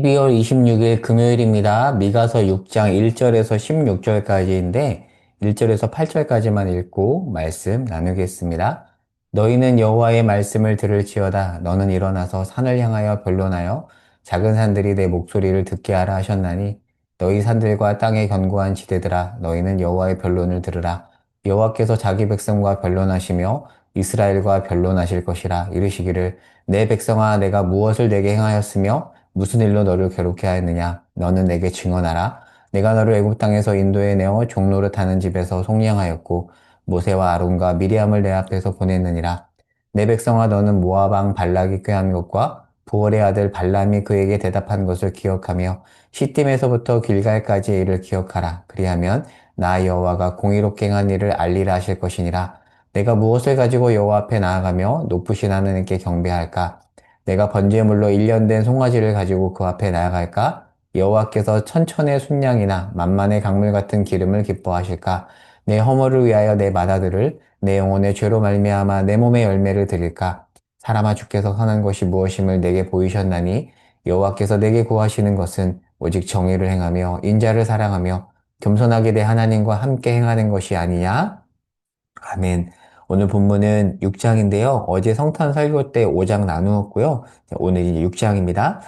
12월 26일 금요일입니다. 미가서 6장 1절에서 16절까지인데 1절에서 8절까지만 읽고 말씀 나누겠습니다. 너희는 여호와의 말씀을 들을지어다. 너는 일어나서 산을 향하여 변론하여 작은 산들이 내 목소리를 듣게 하라 하셨나니 너희 산들과 땅의 견고한 지대들아 너희는 여호와의 변론을 들으라. 여호와께서 자기 백성과 변론하시며 이스라엘과 변론하실 것이라. 이르시기를 내 백성아 내가 무엇을 내게 행하였으며 무슨 일로 너를 괴롭게 하였느냐? 너는 내게 증언하라. 내가 너를 애굽 땅에서 인도해 내어 종노릇 하는 집에서 속량하였고 모세와 아론과 미리암을 내 앞에서 보냈느니라. 내 백성아 너는 모압 왕 발락이 꾀한 것과 부월의 아들 발람이 그에게 대답한 것을 기억하며 시딤에서부터 길갈까지의 일을 기억하라. 그리하면 나 여호와가 공의롭게 행한 일을 알리라 하실 것이니라. 내가 무엇을 가지고 여호와 앞에 나아가며 높으신 하느님께 경배할까? 내가 번제물로 1년 된 송아지를 가지고 그 앞에 나아갈까? 여호와께서 천천의 순양이나 만만의 강물 같은 기름을 기뻐하실까? 내 허물을 위하여 내 맏아들을 내 영혼의 죄로 말미암아 내 몸의 열매를 드릴까? 사람아 주께서 선한 것이 무엇임을 내게 보이셨나니 여호와께서 내게 구하시는 것은 오직 정의를 행하며 인자를 사랑하며 겸손하게 내 하나님과 함께 행하는 것이 아니냐? 아멘. 오늘 본문은 6장인데요. 어제 성탄 설교 때 5장 나누었고요. 오늘 이제 6장입니다.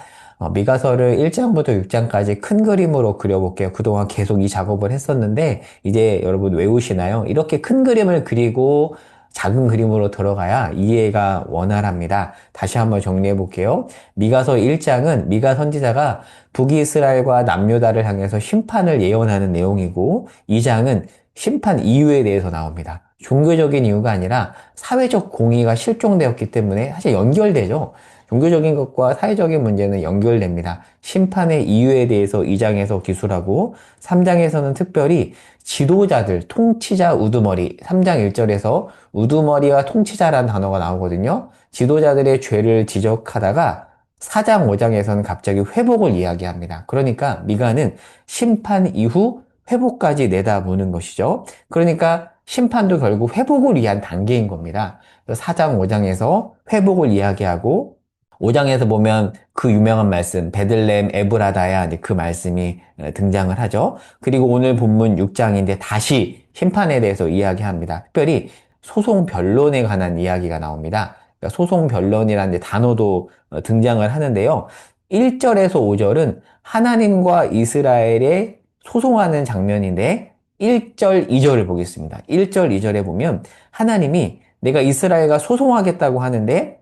미가서를 1장부터 6장까지 큰 그림으로 그려볼게요. 그동안 계속 이 작업을 했었는데, 이제 여러분 외우시나요? 이렇게 큰 그림을 그리고 작은 그림으로 들어가야 이해가 원활합니다. 다시 한번 정리해 볼게요. 미가서 1장은 미가 선지자가 북이스라엘과 남유다를 향해서 심판을 예언하는 내용이고, 2장은 심판 이유에 대해서 나옵니다. 종교적인 이유가 아니라 사회적 공의가 실종되었기 때문에 사실 연결되죠. 종교적인 것과 사회적인 문제는 연결됩니다. 심판의 이유에 대해서 2장에서 기술하고 3장에서는 특별히 지도자들, 통치자 우두머리, 3장 1절에서 우두머리와 통치자라는 단어가 나오거든요. 지도자들의 죄를 지적하다가 4장, 5장에서는 갑자기 회복을 이야기합니다. 그러니까 미가는 심판 이후 회복까지 내다보는 것이죠. 그러니까 심판도 결국 회복을 위한 단계인 겁니다. 4장, 5장에서 회복을 이야기하고 5장에서 보면 그 유명한 말씀 베들레헴 에브라다야 그 말씀이 등장을 하죠. 그리고 오늘 본문 6장인데 다시 심판에 대해서 이야기합니다. 특별히 소송 변론에 관한 이야기가 나옵니다. 그러니까 소송 변론이라는 단어도 등장을 하는데요. 1절에서 5절은 하나님과 이스라엘의 소송하는 장면인데 1절, 2절을 보겠습니다. 1절, 2절에 보면 하나님이 내가 이스라엘과 소송하겠다고 하는데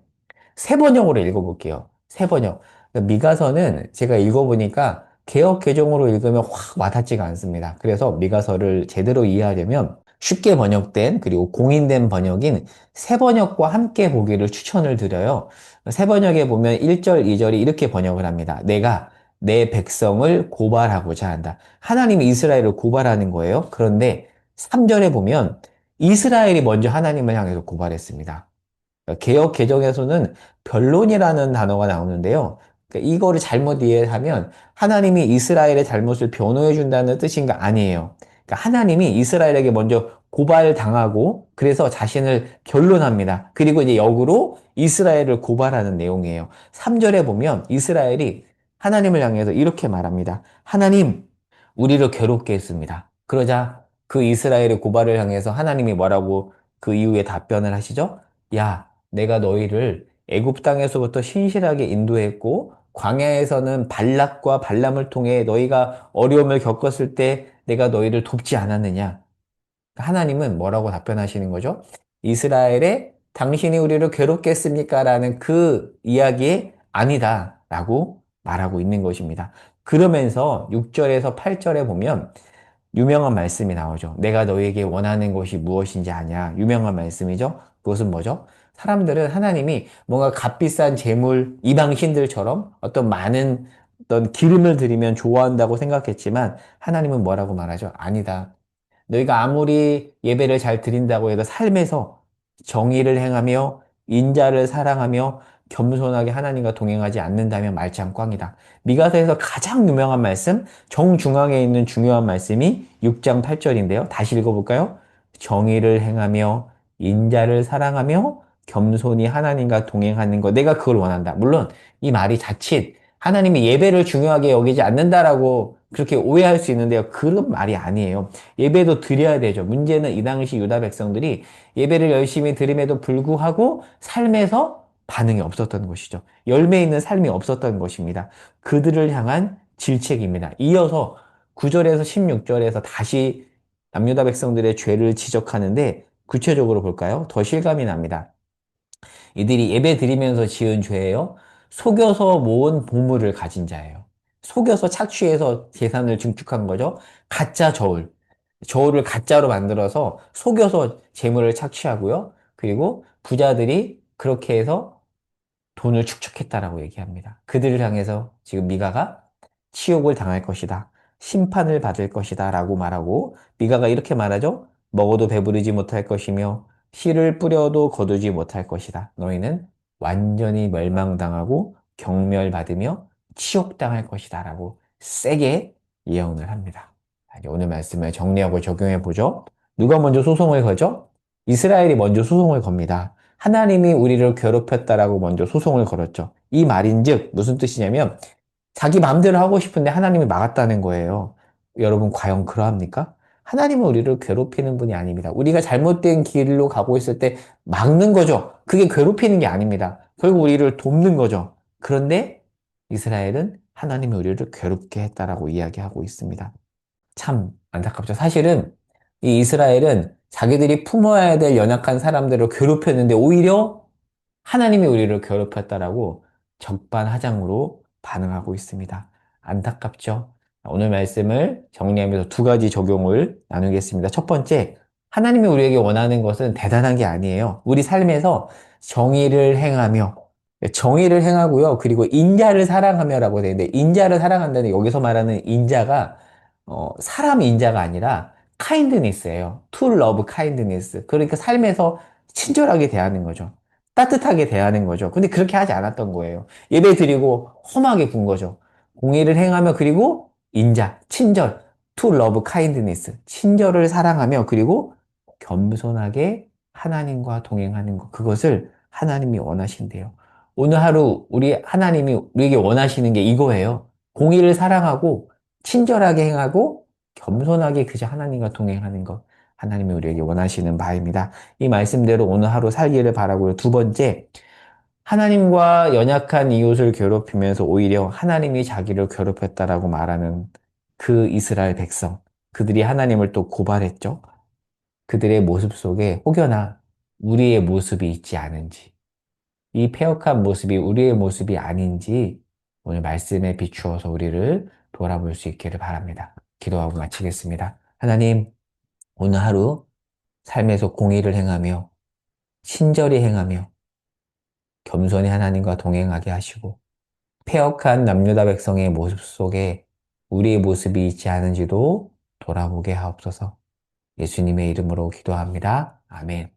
세 번역으로 읽어볼게요. 세 번역. 그러니까 미가서는 제가 읽어보니까 개역 개정으로 읽으면 확 와닿지가 않습니다. 그래서 미가서를 제대로 이해하려면 쉽게 번역된 그리고 공인된 번역인 세 번역과 함께 보기를 추천을 드려요. 세 번역에 보면 1절, 2절이 이렇게 번역을 합니다. 내가 내 백성을 고발하고자 한다. 하나님이 이스라엘을 고발하는 거예요. 그런데 3절에 보면 이스라엘이 먼저 하나님을 향해서 고발했습니다. 그러니까 개역 개정에서는 변론이라는 단어가 나오는데요. 그러니까 이거를 잘못 이해하면 하나님이 이스라엘의 잘못을 변호해 준다는 뜻인가 아니에요. 그러니까 하나님이 이스라엘에게 먼저 고발당하고 그래서 자신을 변론합니다. 그리고 이제 역으로 이스라엘을 고발하는 내용이에요. 3절에 보면 이스라엘이 하나님을 향해서 이렇게 말합니다. 하나님, 우리를 괴롭게 했습니다. 그러자 그 이스라엘의 고발을 향해서 하나님이 뭐라고 그 이후에 답변을 하시죠? 야, 내가 너희를 애굽 땅에서부터 신실하게 인도했고 광야에서는 발락과 발람을 통해 너희가 어려움을 겪었을 때 내가 너희를 돕지 않았느냐? 하나님은 뭐라고 답변하시는 거죠? 이스라엘에 당신이 우리를 괴롭게 했습니까? 라는 그 이야기에 아니다. 라고 말하고 있는 것입니다. 그러면서 6절에서 8절에 보면 유명한 말씀이 나오죠. 내가 너에게 원하는 것이 무엇인지 아냐. 유명한 말씀이죠. 그것은 뭐죠? 사람들은 하나님이 뭔가 값비싼 재물, 이방신들처럼 어떤 많은 어떤 기름을 들이면 좋아한다고 생각했지만 하나님은 뭐라고 말하죠? 아니다. 너희가 아무리 예배를 잘 드린다고 해도 삶에서 정의를 행하며 인자를 사랑하며 겸손하게 하나님과 동행하지 않는다면 말짱 꽝이다. 미가서에서 가장 유명한 말씀, 정중앙에 있는 중요한 말씀이 6장 8절인데요. 다시 읽어볼까요? 정의를 행하며 인자를 사랑하며 겸손히 하나님과 동행하는 것. 내가 그걸 원한다. 물론 이 말이 자칫 하나님이 예배를 중요하게 여기지 않는다라고 그렇게 오해할 수 있는데요. 그런 말이 아니에요. 예배도 드려야 되죠. 문제는 이 당시 유다 백성들이 예배를 열심히 드림에도 불구하고 삶에서 반응이 없었던 것이죠. 열매 있는 삶이 없었던 것입니다. 그들을 향한 질책입니다. 이어서 9절에서 16절에서 다시 남유다 백성들의 죄를 지적하는데 구체적으로 볼까요? 더 실감이 납니다. 이들이 예배 드리면서 지은 죄예요. 속여서 모은 보물을 가진 자예요. 속여서 착취해서 재산을 증축한 거죠. 가짜 저울. 저울을 가짜로 만들어서 속여서 재물을 착취하고요. 그리고 부자들이 그렇게 해서 돈을 축적했다라고 얘기합니다. 그들을 향해서 지금 미가가 치욕을 당할 것이다. 심판을 받을 것이다. 라고 말하고 미가가 이렇게 말하죠. 먹어도 배부르지 못할 것이며 씨를 뿌려도 거두지 못할 것이다. 너희는 완전히 멸망당하고 경멸받으며 치욕당할 것이다. 라고 세게 예언을 합니다. 이제 오늘 말씀을 정리하고 적용해 보죠. 누가 먼저 소송을 거죠? 이스라엘이 먼저 소송을 겁니다. 하나님이 우리를 괴롭혔다라고 먼저 소송을 걸었죠. 이 말인즉 무슨 뜻이냐면 자기 마음대로 하고 싶은데 하나님이 막았다는 거예요. 여러분 과연 그러합니까? 하나님은 우리를 괴롭히는 분이 아닙니다. 우리가 잘못된 길로 가고 있을 때 막는 거죠. 그게 괴롭히는 게 아닙니다. 결국 우리를 돕는 거죠. 그런데 이스라엘은 하나님이 우리를 괴롭게 했다라고 이야기하고 있습니다. 참 안타깝죠. 사실은 이 이스라엘은 자기들이 품어야 될 연약한 사람들을 괴롭혔는데 오히려 하나님이 우리를 괴롭혔다라고 적반하장으로 반응하고 있습니다. 안타깝죠? 오늘 말씀을 정리하면서 두 가지 적용을 나누겠습니다. 첫 번째, 하나님이 우리에게 원하는 것은 대단한 게 아니에요. 우리 삶에서 정의를 행하며, 정의를 행하고요. 그리고 인자를 사랑하며라고 되는데, 인자를 사랑한다는 여기서 말하는 인자가, 사람 인자가 아니라 kindness예요. to love kindness. 그러니까 삶에서 친절하게 대하는 거죠. 따뜻하게 대하는 거죠. 근데 그렇게 하지 않았던 거예요. 예배 드리고 험하게 군 거죠. 공의를 행하며 그리고 인자, 친절, to love kindness, 친절을 사랑하며 그리고 겸손하게 하나님과 동행하는 것. 그것을 하나님이 원하신대요. 오늘 하루 우리 하나님이 우리에게 원하시는 게 이거예요. 공의를 사랑하고 친절하게 행하고 겸손하게 그저 하나님과 동행하는 것. 하나님이 우리에게 원하시는 바입니다. 이 말씀대로 오늘 하루 살기를 바라고요. 두 번째, 하나님과 연약한 이웃을 괴롭히면서 오히려 하나님이 자기를 괴롭혔다라고 말하는 그 이스라엘 백성. 그들이 하나님을 또 고발했죠. 그들의 모습 속에 혹여나 우리의 모습이 있지 않은지, 이 패역한 모습이 우리의 모습이 아닌지 오늘 말씀에 비추어서 우리를 돌아볼 수 있기를 바랍니다. 기도하고 마치겠습니다. 하나님, 오늘 하루 삶에서 공의를 행하며 친절히 행하며 겸손히 하나님과 동행하게 하시고 패역한 남유다 백성의 모습 속에 우리의 모습이 있지 않은지도 돌아보게 하옵소서. 예수님의 이름으로 기도합니다. 아멘.